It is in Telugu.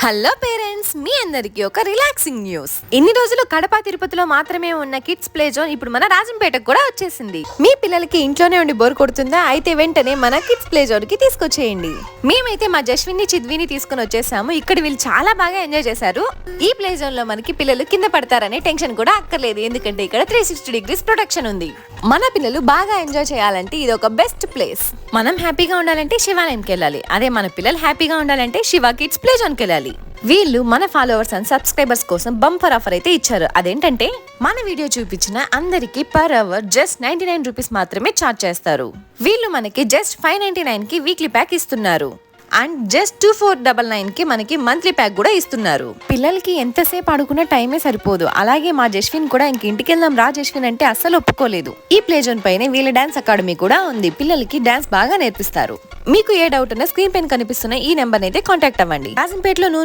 హలో పేరెంట్స్, మీ అందరికి ఒక రిలాక్సింగ్ న్యూస్. ఇన్ని రోజులు కడప తిరుపతిలో మాత్రమే ఉన్న కిడ్స్ ప్లే జోన్ ఇప్పుడు మన రాజంపేటకు కూడా వచ్చేసింది. మీ పిల్లలకి ఇంట్లోనే ఉండి బోర్ కొడుతుందా? అయితే వెంటనే మన కిడ్స్ ప్లే జోన్ కి తీసుకొచ్చేయండి. మేమైతే మా జస్విన్ ని చిద్విని తీసుకుని వచ్చేసాము. ఇక్కడ వీళ్ళు చాలా బాగా ఎంజాయ్ చేశారు. ఈ ప్లే జోన్ లో మనకి పిల్లలు కింద పడతారనే టెన్షన్ కూడా అక్కర్లేదు, ఎందుకంటే ఇక్కడ 360 డిగ్రీస్ ప్రొటెక్షన్ ఉంది. మన పిల్లలు బాగా ఎంజాయ్ చేయాలంటే ఇది ఒక బెస్ట్ ప్లేస్. మనం హ్యాపీగా ఉండాలంటే శివాలయంకి వెళ్ళాలి, అదే మన పిల్లలు హ్యాపీగా ఉండాలంటే శివ కిడ్స్ ప్లే జోన్కి వెళ్ళాలి. వీళ్ళు మన ఫాలోవర్స్ అండ్ సబ్స్క్రైబర్స్ కోసం బంపర్ ఆఫర్ అయితే ఇచ్చారు. అదేంటంటే మన వీడియో చూపించిన అందరికి పర్ అవర్ జస్ట్ 99 రూపీస్ మాత్రమే ఛార్జ్ చేస్తారు. వీళ్ళు మనకి జస్ట్ 599 కి వీక్లీ ప్యాక్ ఇస్తున్నారు అండ్ జస్ట్ 2499 కి మనకి మంత్లీ ప్యాక్ కూడా ఇస్తున్నారు. పిల్లలకి ఎంతసేపు ఆడుకున్న టైమే సరిపోదు. అలాగే మా జస్విన్ కూడా ఇంక ఇంటికి వెళ్దాం రా జస్విన్ అంటే అస్సలు ఒప్పుకోలేదు. ఈ ప్లే జోన్ పైన వీళ్ళ డాన్స్ అకాడమీ కూడా ఉంది. పిల్లలకి డాన్స్ బాగా నేర్పిస్తారు. మీకు ఏ డౌట్ ఉన్నా స్క్రీన్ పైన కనిపిస్తున్న ఈ నెంబర్ అయితే కాంటాక్ట్ అవ్వండి. రాజంపేటలో